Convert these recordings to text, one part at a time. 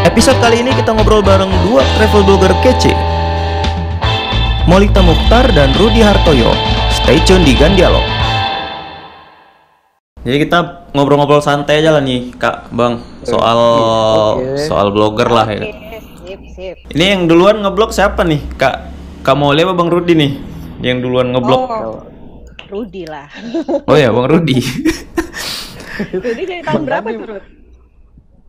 Episode kali ini kita ngobrol bareng dua travel blogger kece, Molita Mukhtar dan Rudy Hartoyo. Stay tune di Gandialog. Jadi kita ngobrol-ngobrol santai aja lah nih, Kak, Bang, soal blogger lah ya. Sip. Ini yang duluan ngeblog siapa nih, Kak Molly apa Bang Rudy nih? Yang duluan ngeblog? Oh, Rudy lah. Oh ya, Bang Rudy. Rudy dari tahun berapa tuh, Rud?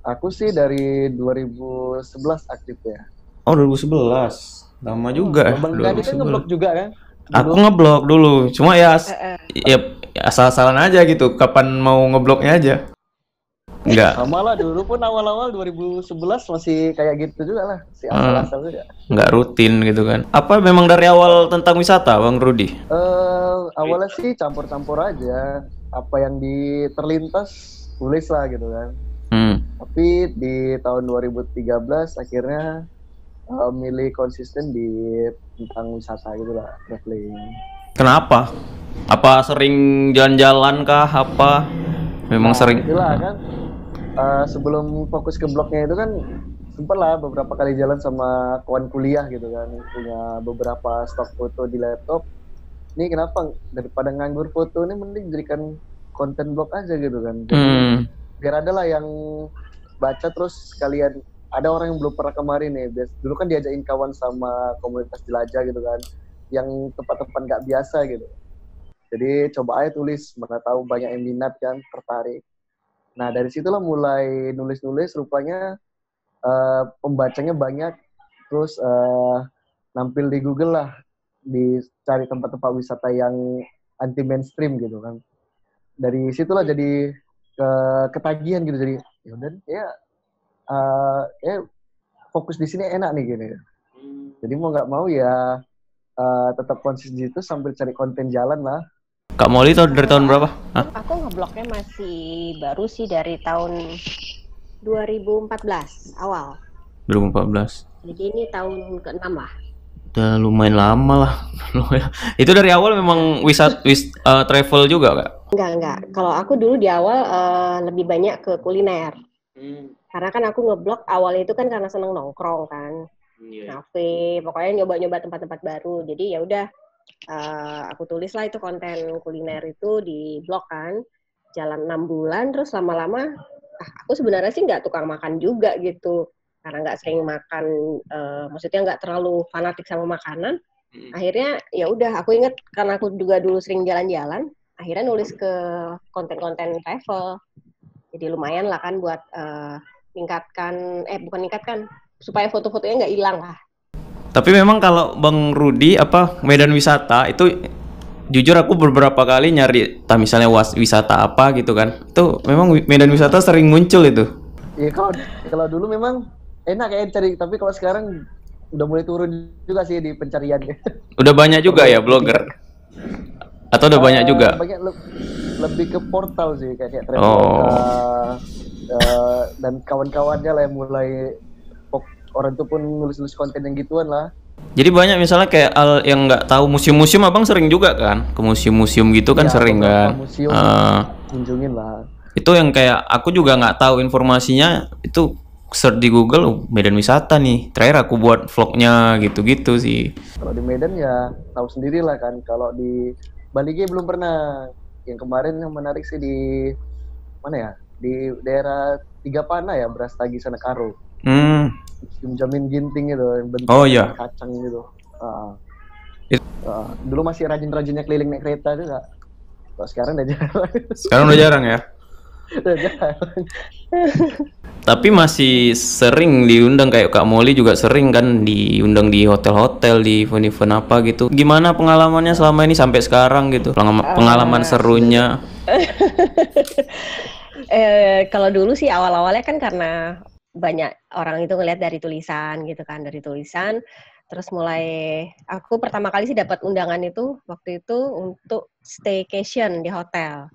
Aku sih dari 2011 aktif ya. Oh, 2011. Lama juga. Bang Gadi kan ngeblog juga kan? Aku ngeblog dulu, cuma ya asal-asalan aja gitu, kapan mau ngeblognya aja. Enggak. Sama lah, dulu pun awal-awal 2011 masih kayak gitu juga lah, si asal-asal juga. Enggak rutin gitu kan. Apa memang dari awal tentang wisata, Bang Rudy? Awalnya sih campur-campur aja, apa yang terlintas tulis lah gitu kan. Tapi di tahun 2013 akhirnya milih konsisten di tentang wisata gitu lah, traveling. Kenapa? Apa sering jalan-jalan kah? Apa memang sering? Itulah kan. Sebelum fokus ke blognya itu kan sempat lah beberapa kali jalan sama kawan kuliah gitu kan, punya beberapa stok foto di laptop. Ini kenapa daripada nganggur foto ini mending jadikan konten blog aja gitu kan. Jadi, biar ada lah yang baca, terus kalian ada orang yang belum pernah kemarin nih. Dulu kan diajakin kawan sama komunitas jelajah gitu kan, yang tempat-tempat nggak biasa gitu. Jadi coba aja tulis, mana tahu banyak yang minat kan, tertarik. Nah dari situlah mulai nulis-nulis, rupanya pembacanya banyak, terus nampil di Google lah, dicari tempat-tempat wisata yang anti mainstream gitu kan. Dari situlah jadi ketagihan gitu, jadi ya udah ya fokus di sini enak nih gini. Jadi mau nggak mau ya tetap konsisten itu sambil cari konten jalan lah. Kak Molly dari tahun berapa? Aku ngeblognya masih baru sih, dari tahun 2014 awal. 2014. Jadi ini tahun ke-6 lah. Udah lumayan lama lah. Itu dari awal memang travel juga, Kak? Enggak. Kalau aku dulu di awal lebih banyak ke kuliner. Karena kan aku ngeblog awal itu kan karena seneng nongkrong kan. Cafe, pokoknya nyoba-nyoba tempat-tempat baru. Jadi ya udah, aku tulis lah itu konten kuliner itu di blog kan. Jalan 6 bulan, terus lama-lama aku sebenarnya sih nggak tukang makan juga gitu. Karena nggak sering makan, maksudnya nggak terlalu fanatik sama makanan. Akhirnya ya udah, aku inget karena aku juga dulu sering jalan-jalan, akhirnya nulis ke konten-konten travel. Jadi lumayan lah kan buat bukan meningkatkan, supaya foto-fotonya nggak hilang lah. Tapi memang kalau Bang Rudy medan wisata itu, jujur aku beberapa kali nyari misalnya wisata apa gitu kan, itu memang medan wisata sering muncul itu. Iya, kalau dulu memang enak kayak cari, tapi kalau sekarang udah mulai turun juga sih di pencariannya. Udah banyak juga ya blogger? Atau udah banyak juga? Banyak lebih ke portal sih, kayak Traveloka, dan kawan-kawannya lah yang mulai orang itu pun nulis-nulis konten yang gituan lah. Jadi banyak misalnya kayak yang nggak tahu museum-museum, abang sering juga kan ke museum-museum gitu kan? Ya, sering kan? Museum kunjungin lah. Itu yang kayak aku juga nggak tahu informasinya, itu search di Google Medan wisata nih. Terakhir aku buat vlognya gitu-gitu sih. Kalau di Medan ya tahu sendiri lah kan. Kalau di Bali belum pernah. Yang kemarin yang menarik sih di mana ya? Di daerah Tigapana ya, Brastagi sana Karo. Jamin ginting itu yang bentuk kacang gitu. Dulu masih rajin-rajinnya keliling naik kereta juga. Kalau sekarang udah jarang. Sekarang udah jarang ya? Udah jarang. Tapi masih sering diundang, kayak Kak Molly juga sering kan diundang di hotel-hotel, di event-event apa gitu. Gimana pengalamannya selama ini sampai sekarang gitu? Pengalaman serunya. Kalau dulu sih awal-awalnya kan karena banyak orang itu ngelihat dari tulisan gitu kan, terus mulai aku pertama kali sih dapat undangan itu waktu itu untuk staycation di hotel.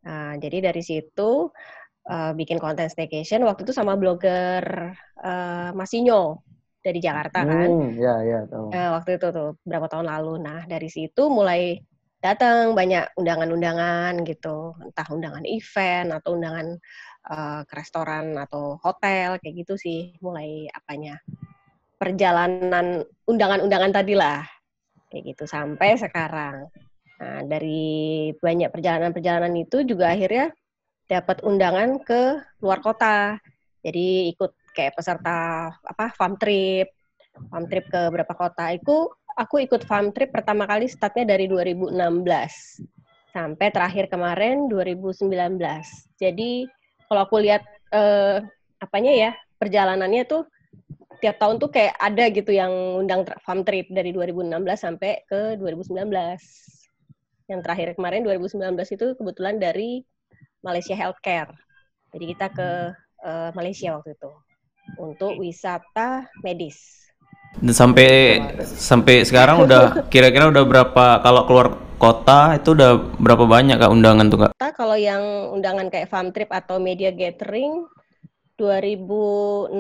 Nah, jadi dari situ bikin konten staycation waktu itu sama blogger Masinyo dari Jakarta kan. Iya, tahu. Waktu itu tuh berapa tahun lalu. Nah, dari situ mulai datang banyak undangan-undangan gitu, entah undangan event atau undangan ke restoran atau hotel kayak gitu sih, mulai apanya perjalanan undangan-undangan tadi lah kayak gitu sampai sekarang. Nah, dari banyak perjalanan-perjalanan itu juga akhirnya dapat undangan ke luar kota. Jadi ikut kayak peserta farm trip ke beberapa kota. Aku ikut farm trip pertama kali startnya dari 2016 sampai terakhir kemarin 2019. Jadi kalau aku lihat perjalanannya tuh tiap tahun tuh kayak ada gitu yang undang farm trip dari 2016 sampai ke 2019. Yang terakhir kemarin 2019 itu kebetulan dari Malaysia Healthcare. Jadi kita ke Malaysia waktu itu untuk wisata medis. Dan sampai sekarang udah kira-kira udah berapa kalau keluar kota itu udah berapa banyak Kak undangan tuh Kak? Kalau yang undangan kayak farm trip atau media gathering 2016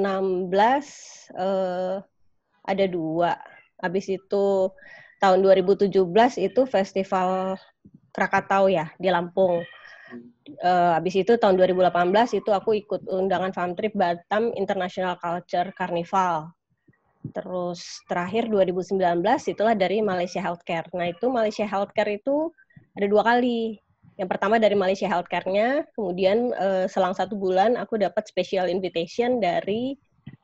ada 2. Habis itu tahun 2017 itu festival Krakatau ya di Lampung. Habis itu tahun 2018 itu aku ikut undangan farm trip Batam International Culture Carnival. Terus terakhir 2019 itulah dari Malaysia Healthcare. Nah itu Malaysia Healthcare itu ada 2 kali. Yang pertama dari Malaysia Healthcare-nya, kemudian selang 1 bulan aku dapat special invitation dari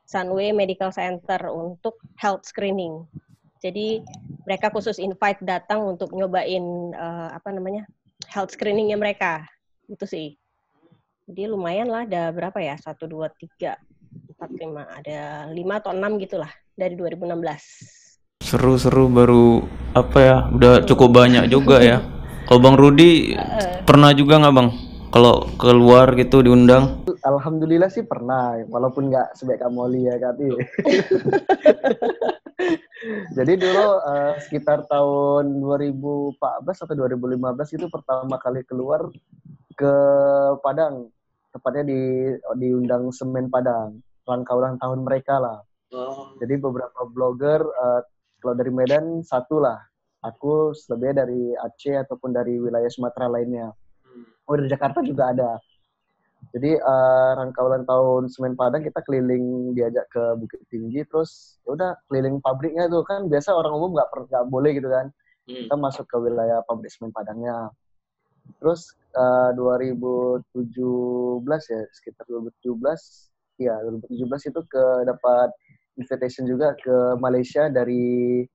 Sunway Medical Center untuk health screening. Jadi mereka khusus invite datang untuk nyobain health screeningnya mereka. Itu sih. Jadi lumayan lah, ada berapa ya? 1, 2, 3, 4, 5. Ada 5 atau 6 gitulah dari 2016. Seru-seru baru udah cukup banyak juga ya. Kalau Bang Rudi pernah juga nggak Bang? Kalau keluar gitu diundang? Alhamdulillah sih pernah, walaupun nggak sebaik Kak Molly ya Kak. Jadi dulu sekitar tahun 2014 atau 2015 itu pertama kali keluar ke Padang, tepatnya diundang Semen Padang, rangka ulang tahun mereka lah. Jadi beberapa blogger, kalau dari Medan 1 lah, aku selebihnya dari Aceh ataupun dari wilayah Sumatera lainnya. Oh dari Jakarta juga ada. Jadi rangka ulang tahun Semen Padang kita keliling, diajak ke Bukit Tinggi, terus udah keliling pabriknya tuh kan biasa orang umum nggak boleh gitu kan. Kita masuk ke wilayah pabrik Semen Padangnya. Terus 2017 ya, sekitar 2017 itu dapat invitation juga ke Malaysia dari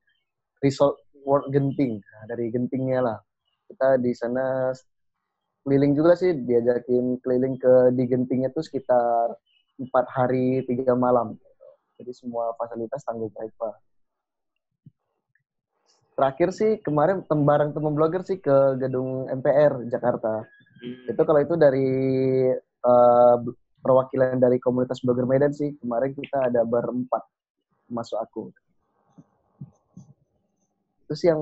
Resort World Genting. Nah, dari Gentingnya lah. Kita di sana keliling juga sih, diajakin keliling di Gentingnya tuh sekitar 4 hari 3 malam. Jadi semua fasilitas tanggung mereka. Terakhir sih kemarin bareng teman blogger sih ke gedung MPR Jakarta. Itu kalau itu dari perwakilan dari komunitas blogger Medan sih. Kemarin kita ada berempat, masuk aku. Itu sih yang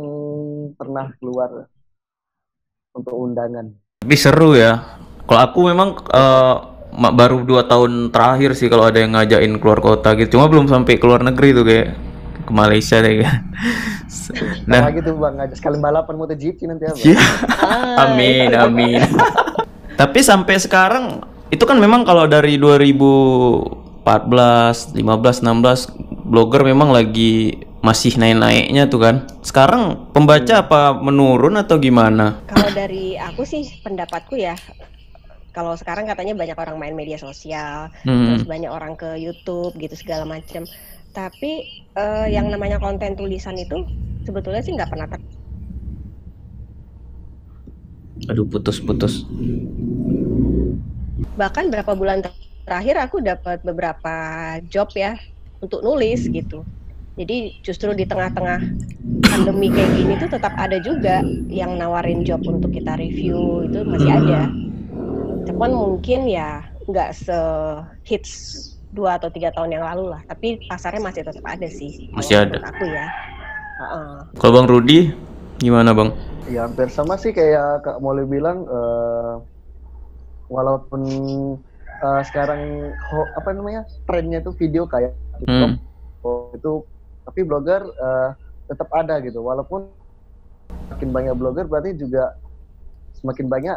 pernah keluar untuk undangan. Tapi seru ya. Kalau aku memang baru 2 tahun terakhir sih kalau ada yang ngajakin keluar kota gitu. Cuma belum sampai keluar negeri tuh kayak ke Malaysia deh kan. Nah gitu Bang, sekalian balapan MotoGP nanti apa? Ya. Amin. Tapi sampai sekarang itu kan memang kalau dari 2014, 15, 16 blogger memang lagi masih naik-naiknya tuh kan. Sekarang pembaca apa menurun atau gimana? Kalau dari aku sih pendapatku ya, kalau sekarang katanya banyak orang main media sosial, terus banyak orang ke YouTube gitu segala macam. Tapi yang namanya konten tulisan itu sebetulnya sih nggak pernah Aduh, putus. Bahkan berapa bulan terakhir aku dapat beberapa job ya untuk nulis gitu. Jadi justru di tengah-tengah pandemi kayak gini tuh tetap ada juga yang nawarin job untuk kita review, itu masih ada. Cuman mungkin ya nggak se-hits 2 atau 3 tahun yang lalu lah. Tapi pasarnya masih tetap ada sih. Masih ada. Menurut aku ya. Kalau Bang Rudi, gimana Bang? Ya hampir sama sih kayak Kak Molly bilang, walaupun sekarang trennya tuh video kayak TikTok itu, tapi blogger tetap ada gitu. Walaupun semakin banyak blogger berarti juga semakin banyak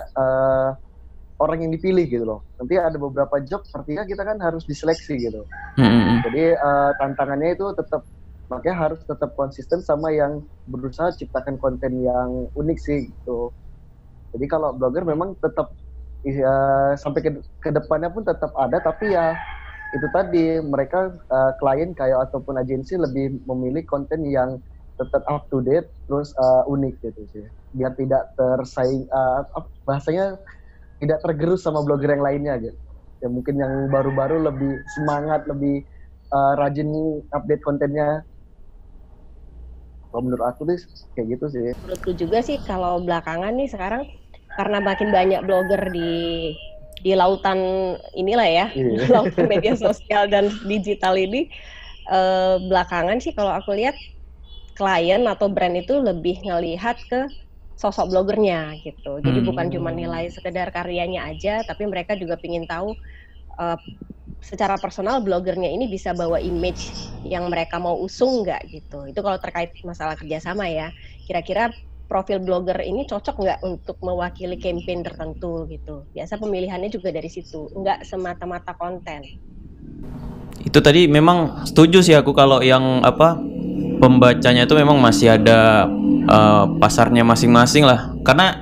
orang yang dipilih gitu loh. Nanti ada beberapa job artinya kita kan harus diseleksi gitu. Jadi tantangannya itu tetap, makanya harus tetap konsisten sama yang berusaha ciptakan konten yang unik sih gitu. Jadi kalau blogger memang tetap ya, sampai ke depannya pun tetap ada, tapi ya itu tadi mereka klien kayak ataupun agensi lebih memilih konten yang tetap up to date terus unik gitu sih, biar tidak tersaing bahasanya tidak tergerus sama blogger yang lainnya gitu. Ya mungkin yang baru-baru lebih semangat, lebih rajin update kontennya. Kalau menurut aku tuh kayak gitu sih. Menurutku juga sih kalau belakangan nih sekarang karena makin banyak blogger di lautan inilah ya, lautan media sosial dan digital ini, belakangan sih kalau aku lihat klien atau brand itu lebih ngelihat ke sosok blogernya gitu. Jadi bukan cuma nilai sekedar karyanya aja, tapi mereka juga ingin tahu secara personal blogernya ini bisa bawa image yang mereka mau usung nggak gitu. Itu kalau terkait masalah kerjasama ya. Kira-kira profil blogger ini cocok nggak untuk mewakili campaign tertentu gitu. Biasa pemilihannya juga dari situ, nggak semata-mata konten. Itu tadi memang setuju sih aku kalau yang pembacanya itu memang masih ada pasarnya masing-masing lah. Karena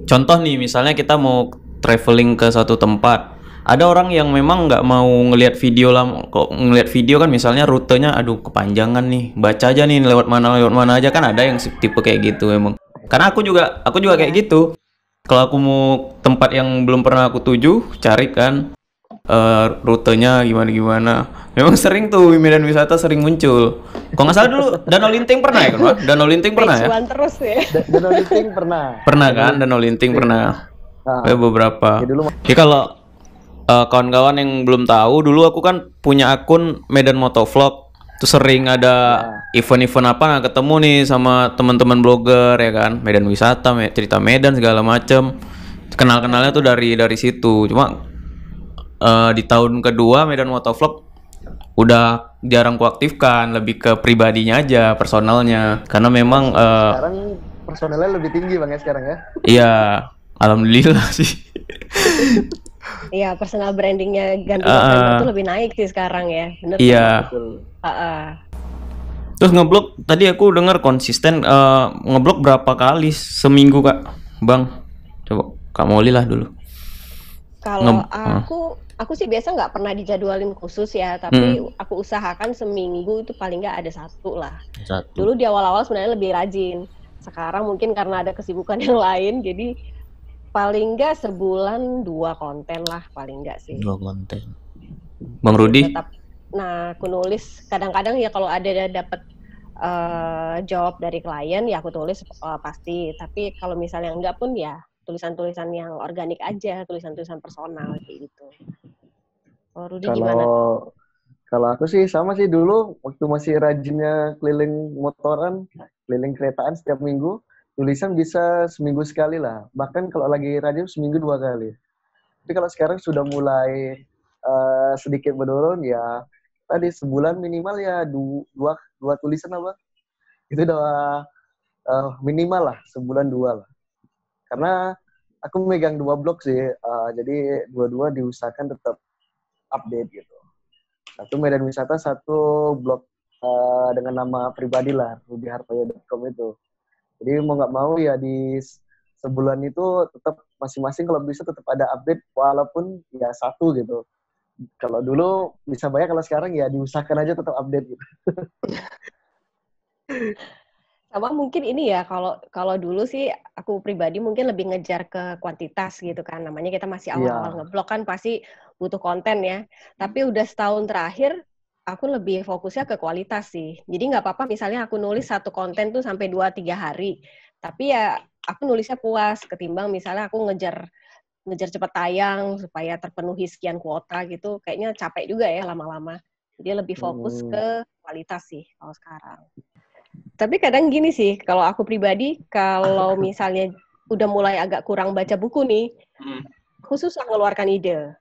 contoh nih misalnya kita mau traveling ke suatu tempat, ada orang yang memang nggak mau ngelihat video lama. Kok ngelihat video kan misalnya rutenya aduh kepanjangan nih, baca aja nih lewat mana aja, kan ada yang tipe kayak gitu memang. Karena aku juga kayak gitu. Kalau aku mau tempat yang belum pernah aku tuju, cari kan rutenya gimana. Memang sering tuh medan wisata sering muncul. Kalau nggak salah dulu Danau Linting pernah ya kan, Pak? Danau Linting pernah ya? Terus ya. Danau Linting pernah. Pernah kan? Danau Linting pernah. Beberapa. Ya kalau kawan-kawan yang belum tahu, dulu aku kan punya akun Medan Motovlog. Tuh sering ada event-event ketemu nih sama teman-teman blogger ya kan, Medan wisata, cerita Medan segala macem. Kenal-kenalnya tuh dari situ. Cuma di tahun kedua Medan Motovlog udah jarang kuaktifkan, lebih ke pribadinya aja, personalnya. Karena memang sekarang personalnya lebih tinggi Bang ya sekarang ya. Iya, alhamdulillah sih. Iya, personal brandingnya ganti November tuh lebih naik sih sekarang ya, bener. Iya. Terus ngeblog tadi aku dengar konsisten ngeblog berapa kali seminggu Kak, Bang? Coba Kak Molly lah dulu. Kalau aku sih biasa nggak pernah dijadwalin khusus ya, tapi aku usahakan seminggu itu paling nggak ada satu lah. Dulu di awal-awal sebenarnya lebih rajin. Sekarang mungkin karena ada kesibukan yang lain, jadi paling nggak sebulan 2 konten lah paling nggak sih. 2 konten. Bang Rudi? Nah, aku nulis kadang-kadang ya kalau ada dapat job dari klien ya aku tulis pasti. Tapi kalau misalnya enggak pun ya tulisan-tulisan yang organik aja, tulisan-tulisan personal kayak gitu. Kalau Rudi gimana? Kalau aku sih sama sih, dulu waktu masih rajinnya keliling motoran, keliling keretaan setiap minggu, tulisan bisa seminggu sekali lah. Bahkan kalau lagi rajin seminggu 2 kali. Tapi kalau sekarang sudah mulai sedikit menurun ya, tadi sebulan minimal ya dua tulisan apa? Itu udah minimal lah, sebulan 2 lah. Karena aku megang 2 blog sih, jadi dua-dua diusahakan tetap update gitu. Satu Medan Wisata, satu blog dengan nama pribadi lah, rudihartoyo.com itu. Jadi mau nggak mau ya di sebulan itu tetap masing-masing kalau bisa tetap ada update walaupun ya 1 gitu. Kalau dulu bisa banyak, kalau sekarang ya diusahakan aja tetap update gitu. Sama mungkin ini ya, kalau dulu sih aku pribadi mungkin lebih ngejar ke kuantitas gitu kan. Namanya kita masih awal-awal ngeblog kan pasti butuh konten ya. Tapi udah setahun terakhir aku lebih fokusnya ke kualitas sih. Jadi nggak apa-apa misalnya aku nulis 1 konten tuh sampai 2-3 hari. Tapi ya aku nulisnya puas ketimbang misalnya aku ngejar cepat tayang supaya terpenuhi sekian kuota gitu. Kayaknya capek juga ya lama-lama. Jadi lebih fokus ke kualitas sih kalau sekarang. Tapi kadang gini sih, kalau aku pribadi, kalau misalnya udah mulai agak kurang baca buku nih, aku susah mengeluarkan ide.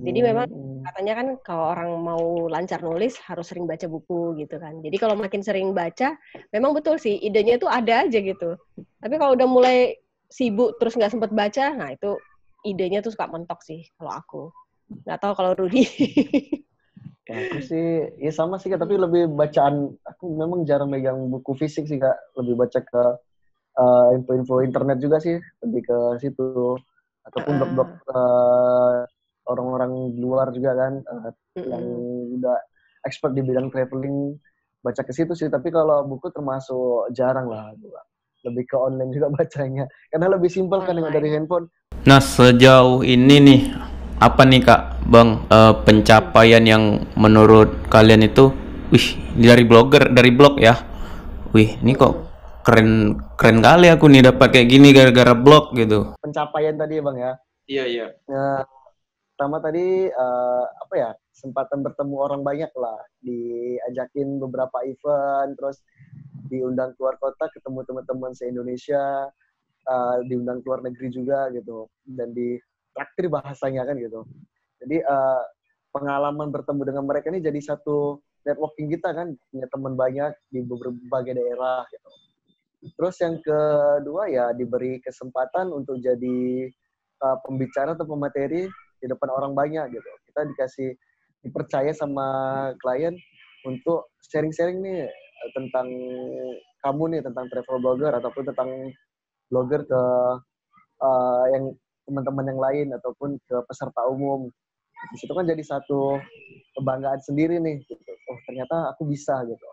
Jadi memang katanya kan kalau orang mau lancar nulis harus sering baca buku gitu kan. Jadi kalau makin sering baca, memang betul sih idenya tuh ada aja gitu. Tapi kalau udah mulai sibuk terus nggak sempet baca, nah itu idenya tuh suka mentok sih kalau aku. Nggak tahu kalau Rudy. Aku sih ya sama sih Kak, tapi lebih bacaan, aku memang jarang megang buku fisik sih Kak, lebih baca ke info-info internet juga sih, lebih ke situ, ataupun blog-blog orang-orang di luar juga kan, yang udah expert di bidang traveling, baca ke situ sih. Tapi kalau buku termasuk jarang lah, lebih ke online juga bacanya, karena lebih simpel kan dengan dari handphone. Nah, sejauh ini nih, apa nih Kak, Bang, pencapaian yang menurut kalian itu, wih, dari blog ya, wih, ini kok keren kali aku nih dapat kayak gini gara-gara blog gitu. Pencapaian tadi ya Bang ya. Iya. Nah, pertama tadi apa ya, kesempatan bertemu orang banyak lah, diajakin beberapa event, terus diundang keluar kota, ketemu teman-teman se-Indonesia, diundang keluar negeri juga gitu, dan ditraktir bahasanya kan gitu. Jadi pengalaman bertemu dengan mereka ini jadi satu networking kita kan, punya teman banyak di berbagai daerah gitu. Terus yang kedua ya diberi kesempatan untuk jadi pembicara atau pemateri di depan orang banyak gitu. Kita dipercaya sama klien untuk sharing-sharing nih tentang kamu nih, tentang travel blogger ataupun tentang blogger ke yang teman-teman yang lain ataupun ke peserta umum. Di situ kan jadi satu kebanggaan sendiri nih gitu. Oh, ternyata aku bisa gitu.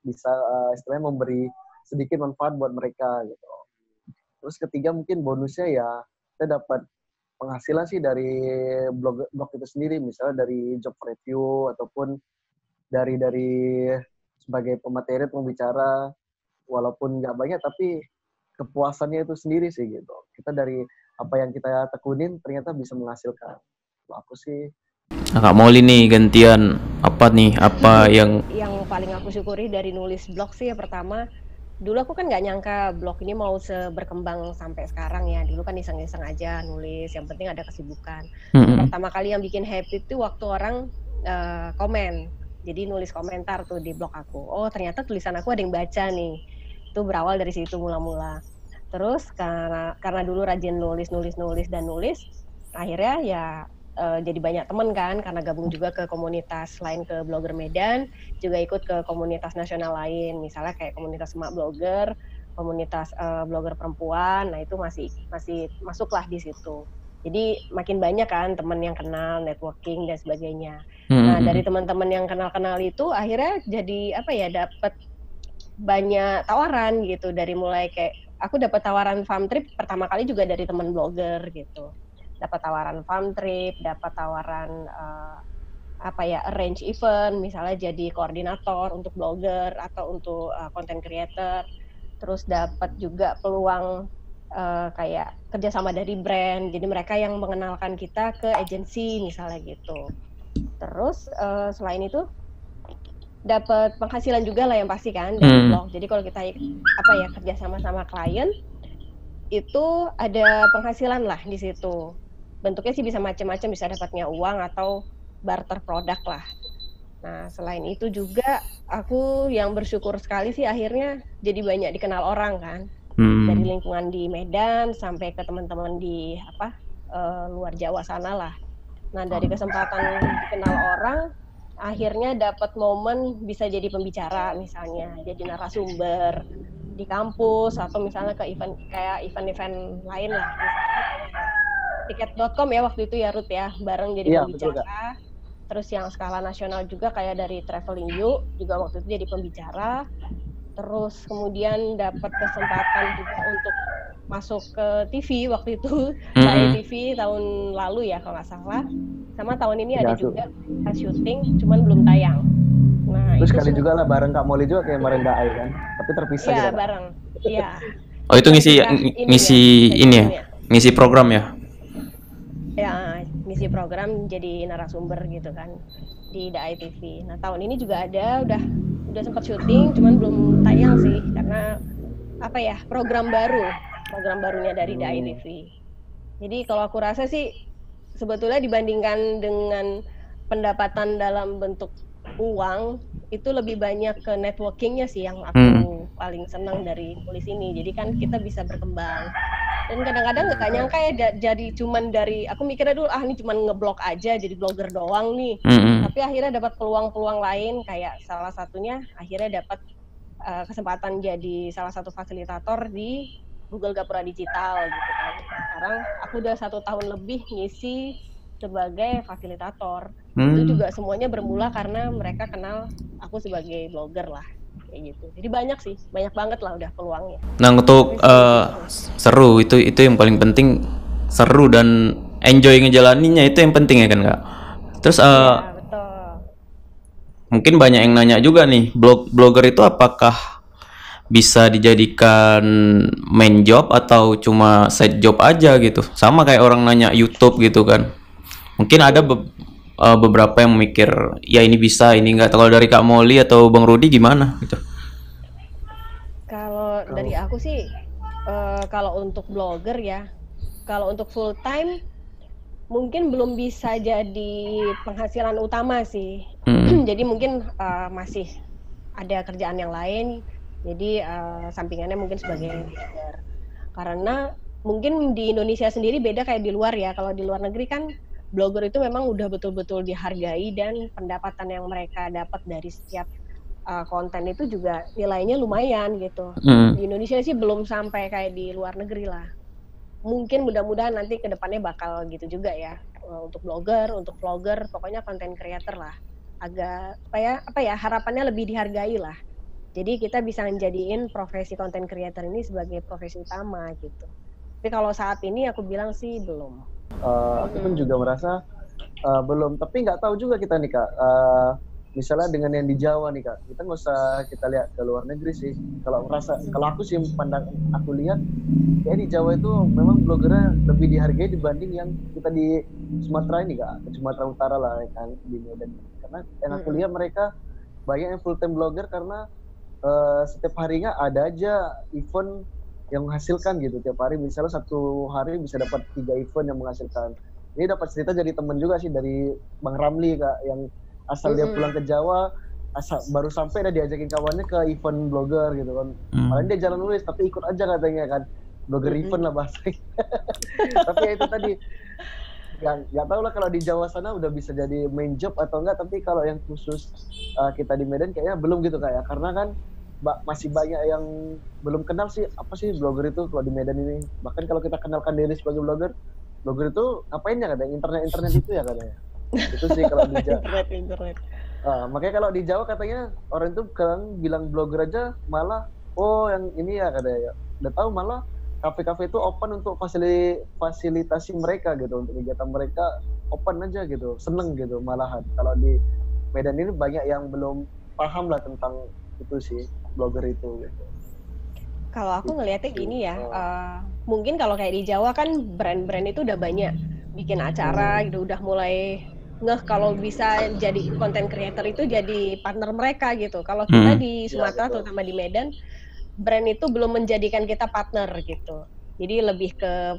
Bisa istilahnya memberi sedikit manfaat buat mereka gitu. Terus ketiga mungkin bonusnya ya kita dapat penghasilan sih dari blog itu sendiri, misalnya dari job review ataupun dari sebagai pemateri pembicara, walaupun nggak banyak tapi kepuasannya itu sendiri sih gitu. Kita dari apa yang kita tekunin ternyata bisa menghasilkan. Aku sih. Nah, Kak Molly nih gantian apa yang paling aku syukuri dari nulis blog sih ya, pertama dulu aku kan nggak nyangka blog ini mau berkembang sampai sekarang ya. Dulu kan iseng-iseng aja nulis, yang penting ada kesibukan. Pertama kali yang bikin happy itu waktu orang komen. Jadi nulis komentar tuh di blog aku. Oh, ternyata tulisan aku ada yang baca nih. Itu berawal dari situ mula-mula. Terus karena dulu rajin nulis, akhirnya ya jadi banyak temen kan, karena gabung juga ke komunitas lain, ke blogger Medan, juga ikut ke komunitas nasional lain, misalnya kayak komunitas emak blogger, komunitas blogger perempuan. Nah itu masih masuklah di situ. Jadi makin banyak kan teman yang kenal, networking dan sebagainya. Nah dari teman-teman yang kenal itu akhirnya jadi dapat banyak tawaran gitu, dari mulai kayak aku dapat tawaran farm trip pertama kali juga dari teman blogger gitu. Dapat tawaran farm trip, dapat tawaran arrange event, misalnya jadi koordinator untuk blogger atau untuk content creator. Terus dapat juga peluang kayak kerjasama dari brand, jadi mereka yang mengenalkan kita ke agensi misalnya gitu. Terus selain itu dapat penghasilan juga lah yang pasti kan dari blog. Jadi kalau kita kerjasama sama klien itu ada penghasilan lah di situ. Bentuknya sih bisa macam-macam, bisa dapatnya uang atau barter produk lah. Nah, selain itu juga aku yang bersyukur sekali sih akhirnya jadi banyak dikenal orang kan. Dari lingkungan di Medan sampai ke teman-teman di luar Jawa sana lah. Nah, dari kesempatan dikenal orang, akhirnya dapat momen bisa jadi pembicara misalnya, jadi narasumber di kampus atau misalnya ke event-event lain lah. Tiket.com ya waktu itu ya Ruth ya, bareng jadi pembicara. Betul, terus yang skala nasional juga kayak dari Traveling You juga waktu itu jadi pembicara. Terus kemudian dapat kesempatan juga untuk masuk ke TV waktu itu, TV tahun lalu ya kalau nggak salah. Sama tahun ini ada juga syuting, cuman belum tayang. Nah, terus sekali juga lah bareng Kak Molly juga kayak kemarin Daai kan, tapi terpisah. Iya bareng. Iya. Oh itu ngisi program ya? Ya, ngisi program jadi narasumber gitu kan di Daai TV. Nah tahun ini juga ada, udah sempat syuting, cuman belum tayang sih karena program barunya dari Daai TV. Jadi kalau aku rasa sih sebetulnya dibandingkan dengan pendapatan dalam bentuk uang itu lebih banyak ke networkingnya sih yang aku paling senang dari nulis ini. Jadi kan kita bisa berkembang Dan kadang-kadang nggak nyangka ya jadi cuman dari aku mikirnya dulu ini cuman ngeblok aja jadi blogger doang nih. Tapi akhirnya dapat peluang-peluang lain kayak salah satunya akhirnya dapat kesempatan jadi salah satu fasilitator di Google Gapura Digital gitu kan. Sekarang aku udah 1 tahun lebih ngisi sebagai fasilitator. Itu juga semuanya bermula karena mereka kenal aku sebagai blogger lah. Kayak gitu. Jadi banyak banget lah udah peluangnya. Nah, untuk seru itu yang paling penting, seru dan enjoy ngejalaninnya itu yang penting ya kan Kak. Terus ya, betul. Mungkin banyak yang nanya juga nih, blogger itu apakah bisa dijadikan main job atau cuma side job aja gitu? Sama kayak orang nanya YouTube gitu kan. Mungkin ada beberapa yang mikir ya ini bisa, ini enggak. Kalau dari Kak Molly atau Bang Rudi gimana gitu? Kalau dari aku sih kalau untuk blogger ya, kalau untuk full time mungkin belum bisa jadi penghasilan utama sih. Jadi mungkin masih ada kerjaan yang lain. Jadi sampingannya mungkin sebagai blogger. Karena mungkin di Indonesia sendiri beda kayak di luar ya. Kalau di luar negeri kan blogger itu memang udah betul-betul dihargai dan pendapatan yang mereka dapat dari setiap konten itu juga nilainya lumayan gitu. Di Indonesia sih belum sampai kayak di luar negeri lah. Mungkin mudah-mudahan nanti ke depannya bakal gitu juga ya. Untuk blogger, untuk vlogger, pokoknya konten creator lah. Agak apa ya harapannya lebih dihargai lah. Jadi kita bisa menjadiin profesi content creator ini sebagai profesi utama gitu. Tapi kalau saat ini aku bilang sih belum. Aku pun juga merasa belum. Tapi nggak tahu juga kita nih Kak. Misalnya dengan yang di Jawa nih Kak, kita nggak usah kita lihat ke luar negeri sih. Kalau aku sih pandang aku lihat, kayak di Jawa itu memang blogernya lebih dihargai dibanding yang kita di Sumatera ini Kak, di Sumatera Utara lah ya kan di Medan. Karena yang aku lihat mereka banyak yang full time blogger karena setiap harinya ada aja event yang menghasilkan gitu tiap hari, misalnya satu hari bisa dapat 3 event yang menghasilkan. Ini dapat cerita jadi temen juga sih dari Bang Ramli Kak, yang asal dia pulang ke Jawa baru sampai udah diajakin kawannya ke event blogger gitu kan. Malah dia jalan nulis tapi ikut aja katanya kan, blogger event lah bahasanya. Tapi ya itu tadi nggak tahu lah kalau di Jawa sana udah bisa jadi main job atau enggak, tapi kalau yang khusus kita di Medan kayaknya belum gitu kayak, karena kan masih banyak yang belum kenal sih apa sih blogger itu kalau di Medan ini. Bahkan kalau kita kenalkan diri sebagai blogger itu ngapain ya katanya, internet itu ya katanya. Itu sih kalau di Jawa. internet. Makanya kalau di Jawa katanya orang itu kan bilang blogger aja malah yang ini ya katanya. Udah tahu malah kafe-kafe itu open untuk fasilitasi mereka gitu, untuk kegiatan mereka open aja gitu, seneng gitu malahan. Kalau di Medan ini banyak yang belum paham lah tentang itu sih blogger itu gitu. Kalau aku ngelihatnya gini ya, mungkin kalau kayak di Jawa kan brand-brand itu udah banyak bikin acara gitu, udah mulai kalau bisa jadi content creator itu jadi partner mereka gitu. Kalau kita di Sumatera terutama di Medan, brand itu belum menjadikan kita partner gitu. Jadi lebih ke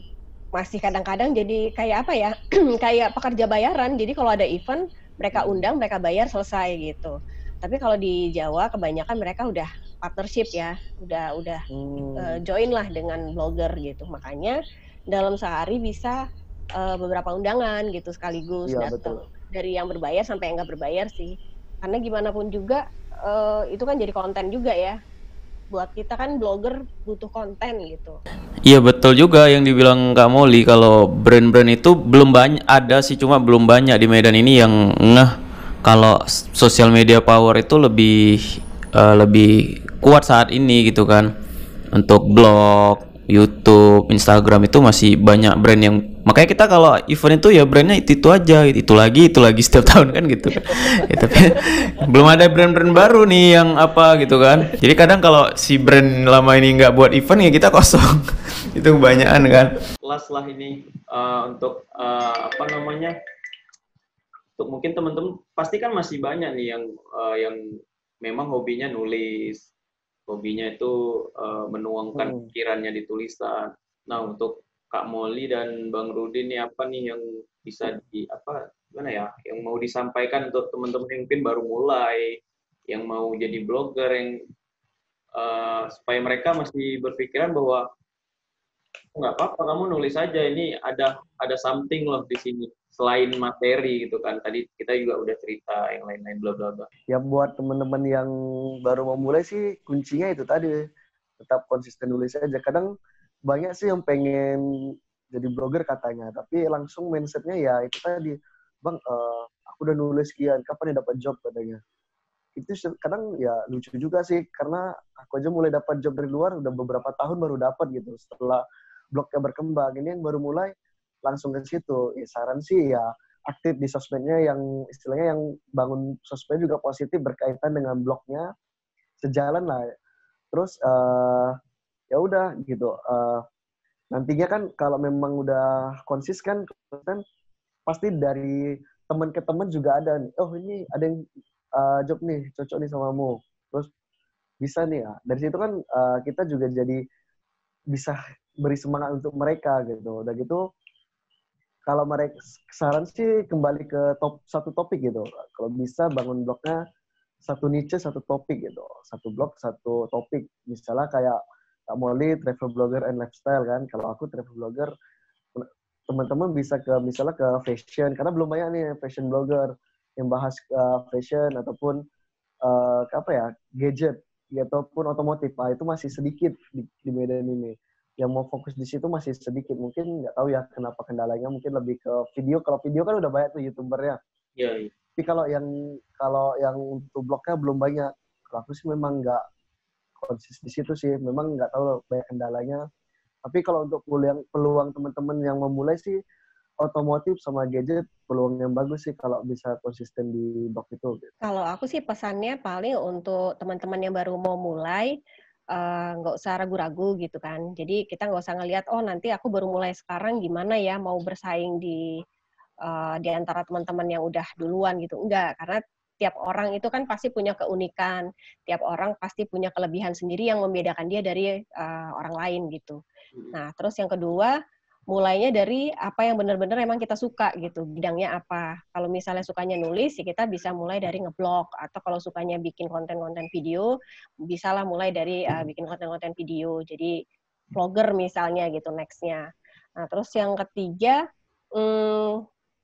masih kadang-kadang jadi kayak apa ya, kayak pekerja bayaran. Jadi kalau ada event mereka undang, mereka bayar, selesai gitu. Tapi kalau di Jawa kebanyakan mereka udah partnership ya, udah join lah dengan blogger gitu. Makanya dalam sehari bisa beberapa undangan gitu sekaligus datang. Dari yang berbayar sampai yang nggak berbayar sih. Karena gimana pun juga itu kan jadi konten juga ya. Buat kita kan blogger butuh konten gitu. Iya betul juga yang dibilang Kak Molly, kalau brand-brand itu belum banyak, ada sih cuma belum banyak di Medan ini yang ngeh kalau social media power itu lebih kuat saat ini gitu kan. Untuk blog, YouTube, Instagram itu masih banyak brand yang, makanya kita kalau event itu ya brandnya itu aja, itu lagi setiap tahun kan gitu kan. Ya, tapi belum ada brand-brand baru nih yang apa gitu kan. Jadi kadang kalau si brand lama ini nggak buat event ya kita kosong. Itu kebanyakan kan. Kelas lah ini untuk apa namanya? Untuk mungkin teman-teman pasti kan masih banyak nih yang memang hobinya nulis, hobinya itu menuangkan pikirannya di tulisan. Nah, untuk Kak Molly dan Bang Rudi nih apa nih yang bisa gimana ya, yang mau disampaikan untuk teman-teman yang mungkin baru mulai, yang mau jadi blogger, yang supaya mereka masih berpikiran bahwa nggak apa-apa, kamu nulis aja, ini ada something loh di sini selain materi gitu kan. Tadi kita juga udah cerita yang lain-lain bla bla bla. Ya buat teman-teman yang baru mau mulai sih kuncinya itu tadi, tetap konsisten nulis aja. Kadang banyak sih yang pengen jadi blogger katanya, tapi langsung mindsetnya ya itu tadi, bang aku udah nulis sekian, kapan ya dapat job katanya. Itu kadang ya lucu juga sih, karena aku aja mulai dapat job dari luar udah beberapa tahun baru dapat gitu, setelah blognya berkembang. Ini yang baru mulai langsung ke situ. Ya, saran sih ya aktif di sosmednya, yang istilahnya yang bangun sosmed juga positif berkaitan dengan blognya, sejalan lah. Terus ya udah gitu. Nantinya kan kalau memang udah konsisten kan pasti dari teman ke teman juga ada nih. Oh ini ada yang job nih cocok nih sama kamu. Terus bisa nih ya. Dari situ kan kita juga jadi bisa beri semangat untuk mereka gitu. Udah gitu kalau mereka, saran sih kembali ke satu topik gitu. Kalau bisa bangun blognya satu niche, satu topik gitu. Satu blog, satu topik. Misalnya kayak Kak Molly, travel blogger and lifestyle kan. Kalau aku travel blogger, teman-teman bisa ke misalnya ke fashion. Karena belum banyak nih fashion blogger yang bahas fashion ataupun apa ya, gadget ataupun otomotif. Nah, itu masih sedikit di Medan ini. Yang mau fokus di situ masih sedikit. Mungkin nggak tahu ya kenapa kendalanya. Mungkin lebih ke video. Kalau video kan udah banyak tuh YouTubernya. Iya. Tapi kalau yang untuk blognya belum banyak. Kalau aku sih memang nggak konsis di situ sih. Memang nggak tahu banyak kendalanya. Tapi kalau untuk peluang teman-teman yang memulai sih, otomotif sama gadget peluang yang bagus sih kalau bisa konsisten di blog itu. Kalau aku sih pesannya paling untuk teman-teman yang baru mau mulai, nggak usah ragu-ragu gitu kan. Jadi kita nggak usah ngelihat, oh nanti aku baru mulai sekarang gimana ya mau bersaing di antara teman-teman yang udah duluan gitu. Enggak, karena tiap orang itu kan pasti punya keunikan, tiap orang pasti punya kelebihan sendiri yang membedakan dia dari orang lain gitu. Nah, terus yang kedua, mulainya dari apa yang benar-benar emang kita suka gitu, bidangnya apa. Kalau misalnya sukanya nulis, ya kita bisa mulai dari ngeblog, atau kalau sukanya bikin konten-konten video, bisalah mulai dari bikin konten-konten video. Jadi vlogger misalnya gitu next-nya. Nah, terus yang ketiga,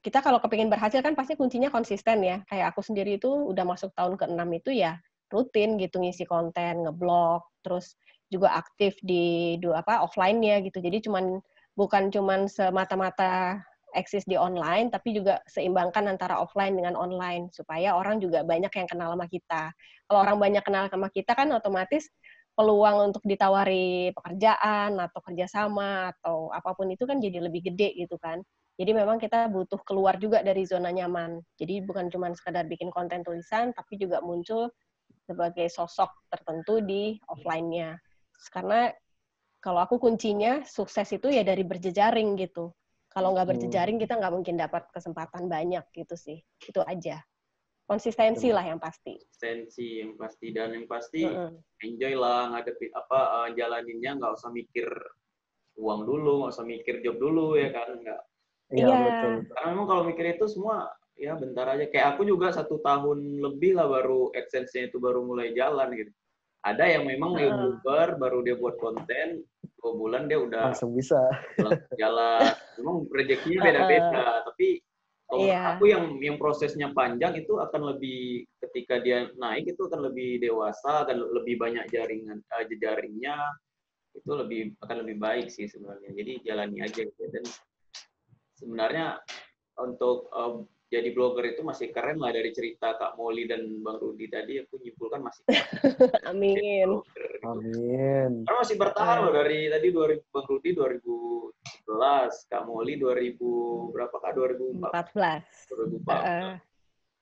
kita kalau kepingin berhasil kan pasti kuncinya konsisten ya. Kayak aku sendiri itu udah masuk tahun ke-6 itu ya rutin gitu ngisi konten, ngeblog, terus juga aktif di offline-nya gitu. Jadi bukan cuman semata-mata eksis di online, tapi juga seimbangkan antara offline dengan online supaya orang juga banyak yang kenal sama kita. Kalau orang banyak kenal sama kita kan otomatis peluang untuk ditawari pekerjaan atau kerjasama atau apapun itu kan jadi lebih gede gitu kan. Jadi memang kita butuh keluar juga dari zona nyaman. Jadi bukan cuma sekadar bikin konten tulisan, tapi juga muncul sebagai sosok tertentu di offline-nya. Karena kalau aku kuncinya sukses itu ya dari berjejaring gitu. Kalau nggak berjejaring kita nggak mungkin dapat kesempatan banyak gitu sih. Itu aja. Konsistensi lah yang pasti. Konsistensi yang pasti, dan yang pasti enjoy lah ngadepin jalaninnya, nggak usah mikir uang dulu, nggak usah mikir job dulu ya kan, nggak. Iya, betul. Karena memang kalau mikir itu semua ya bentar aja. Kayak aku juga 1 tahun lebih lah baru AdSense-nya itu baru mulai jalan gitu. Ada yang memang YouTuber baru dia buat konten 2 bulan dia udah langsung bisa jalan. Memang rezekinya beda-beda, tapi kalau aku yang prosesnya panjang itu akan lebih, ketika dia naik itu akan lebih dewasa dan lebih banyak jejaringnya, itu akan lebih baik sih sebenarnya. Jadi jalani aja gitu. Dan sebenarnya untuk jadi blogger itu masih keren lah, dari cerita Kak Molly dan Bang Rudi tadi aku nyimpulkan masih keren. Amin. Blogger, gitu. Amin. Karena masih bertahan loh dari tadi Bang Rudi 2011, Kak Molly 2000 berapa Kak? 2014.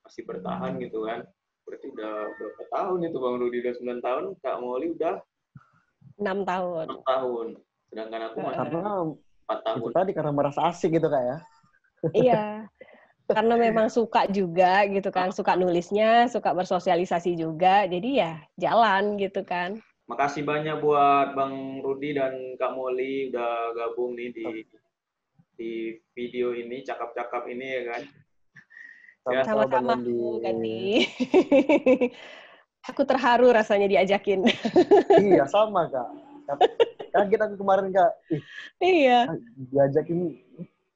Masih bertahan gitu kan. Berarti udah berapa tahun itu Bang Rudi udah 9 tahun, Kak Molly udah 6 tahun. 6 tahun. Sedangkan aku masih karena 4 tahun. Itu tadi karena merasa asik gitu Kak ya. Iya. Karena memang suka juga gitu kan, suka nulisnya, suka bersosialisasi juga, jadi ya jalan gitu kan. Makasih banyak buat Bang Rudi dan Kak Molly udah gabung nih di video ini, cakap-cakap ini ya kan. Sama-sama Gandhi. Aku terharu rasanya diajakin. Iya sama Kak. Kaget aku kemarin Kak. Iya. Diajakin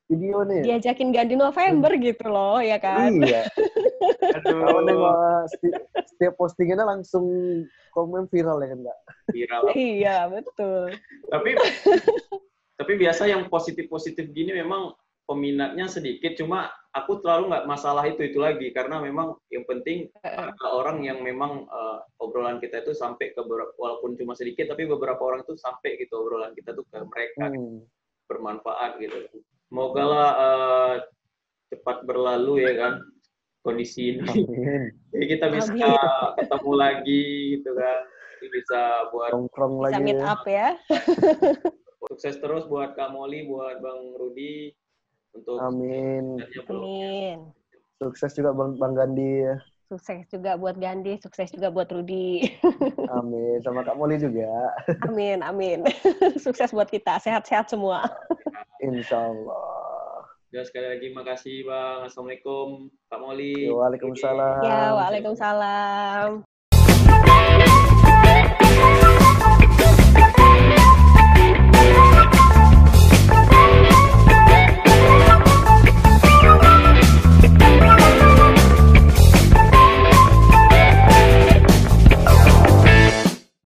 video nih. Diajakin ganti November gitu loh, ya kan? Iya. Aduh. Kalau nengok setiap postingannya langsung komen viral ya kan Kak? Viral. Iya, betul. Tapi biasa yang positif-positif gini memang peminatnya sedikit, cuma aku terlalu nggak masalah itu lagi, karena memang yang penting ada orang yang memang obrolan kita itu sampai ke walaupun cuma sedikit, tapi beberapa orang itu sampai gitu obrolan kita tuh ke mereka, bermanfaat gitu. Semoga lah cepat berlalu ya kan kondisi ini. Jadi kita bisa ketemu lagi gitu kan, bisa buat nongkrong bisa lagi. Meet up ya. Sukses terus buat Kak Molly, buat Bang Rudi untuk amin. Amin. Sukses juga Bang Gandhi. Sukses juga buat Gandhi, sukses juga buat Rudi. Amin, sama Kak Molly juga. Amin, amin. Sukses buat kita, sehat-sehat semua. Insya Allah. Ya, sekali lagi makasih Bang. Assalamualaikum Kak Molly. Waalaikumsalam. Ya, waalaikumsalam.